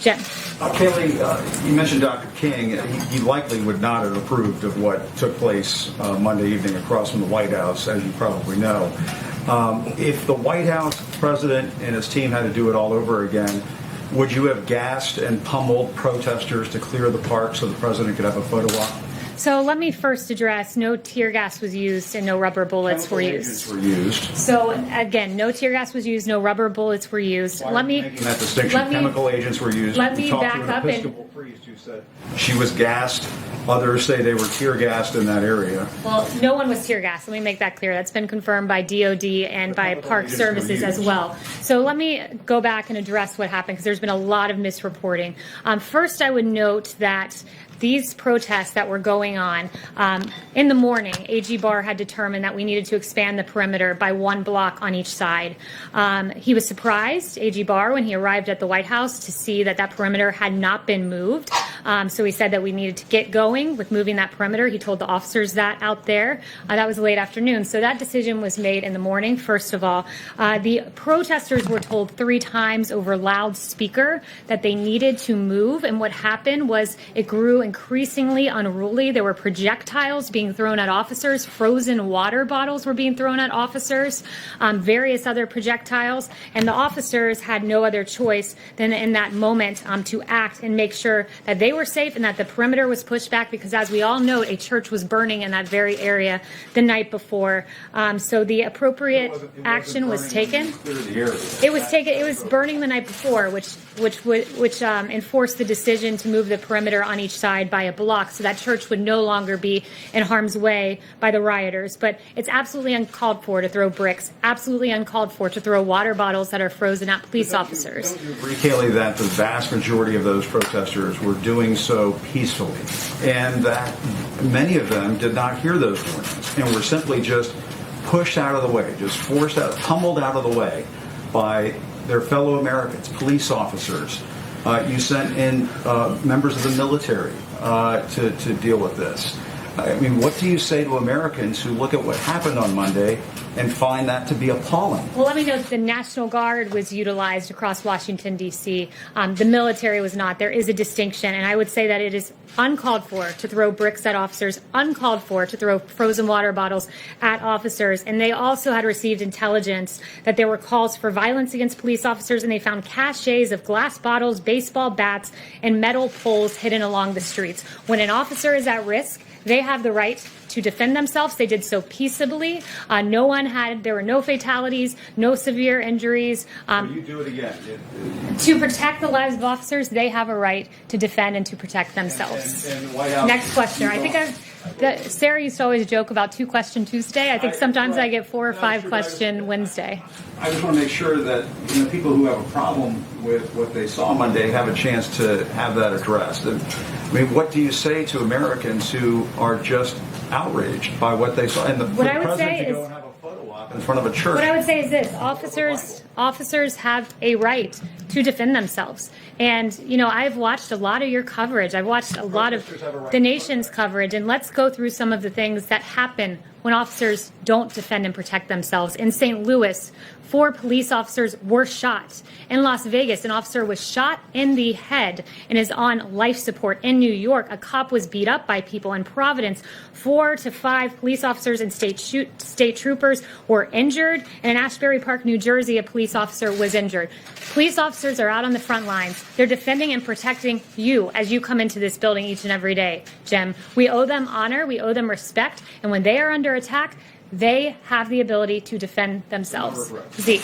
Jim. Kayleigh, you mentioned Dr. King. He likely would not have approved of what took place Monday evening across from the White House, as you probably know. If the White House president and his team had to do it all over again, would you have gassed and pummeled protesters to clear the park so the president could have a photo op? So let me first address no tear gas was used and no rubber bullets were used. So again, no tear gas was used, no rubber bullets were used. Why are you making that distinction? Chemical agents were used. Let me back up and priest who said she was gassed. Others say they were tear gassed in that area. Well, no one was tear gassed. Let me make that clear. That's been confirmed by DOD and by Park Services as well. So let me go back and address what happened because there's been a lot of misreporting. First, I would note that these protests that were going on in the morning, AG Barr had determined that we needed to expand the perimeter by 1 block on each side. He was surprised, AG Barr, when he arrived at the White House to see that that perimeter had not been moved. So he said that we needed to get going with moving that perimeter. He told the officers that out there. That was late afternoon. So that decision was made in the morning, first of all. The protesters were told 3 times over loudspeaker that they needed to move. And what happened was it grew increasingly unruly. There were projectiles being thrown at officers. Frozen water bottles were being thrown at officers, various other projectiles. And the officers had no other choice than in that moment to act and make sure that they were safe and that the perimeter was pushed back because, as we all know, a church was burning in that very area the night before. So the appropriate action was taken. It was burning the night before, which enforced the decision to move the perimeter on each side by a block so that church would no longer be in harm's way by the rioters. But it's absolutely uncalled for to throw bricks, absolutely uncalled for to throw water bottles that are frozen at police officers. Don't you agree, Kayleigh, that the vast majority of those protesters were doing so peacefully and that many of them did not hear those warnings and were simply just pushed out of the way, just forced out, pummeled out of the way by their fellow Americans, police officers? You sent in members of the military to deal with this. I mean, what do you say to Americans who look at what happened on Monday and find that to be appalling? Well, let me note that the National Guard was utilized across Washington, D.C. The military was not. There is a distinction, and I would say that it is uncalled for to throw bricks at officers, uncalled for to throw frozen water bottles at officers. And they also had received intelligence that there were calls for violence against police officers, and they found caches of glass bottles, baseball bats, and metal poles hidden along the streets. When an officer is at risk, they have the right to defend themselves. They did so peaceably. There were no fatalities, no severe injuries. Will you do it again? To protect the lives of officers, they have a right to defend and to protect themselves. And the White House, next question. I think Sarah used to always joke about 2 Question Tuesday. I think sometimes I get 4 or 5 Question Wednesday. I just want to make sure that people who have a problem with what they saw Monday have a chance to have that addressed. And, I mean, what do you say to Americans who are just outraged by what they saw? And the president to go and have a photo op in front of a church. What I would say is this: officers have a right to defend themselves. And, I've watched a lot of your coverage. I've watched a lot of the nation's coverage. And let's go through some of the things that happen when officers don't defend and protect themselves. In St. Louis, 4 police officers were shot. In Las Vegas, an officer was shot in the head and is on life support. In New York, a cop was beat up by people. In Providence, 4 to 5 police officers and state troopers were injured. And in Ashbury Park, New Jersey, a police officer was injured. Police officers are out on the front lines. They're defending and protecting you as you come into this building each and every day, Jim. We owe them honor. We owe them respect. And when they are under attack, they have the ability to defend themselves. Zeke.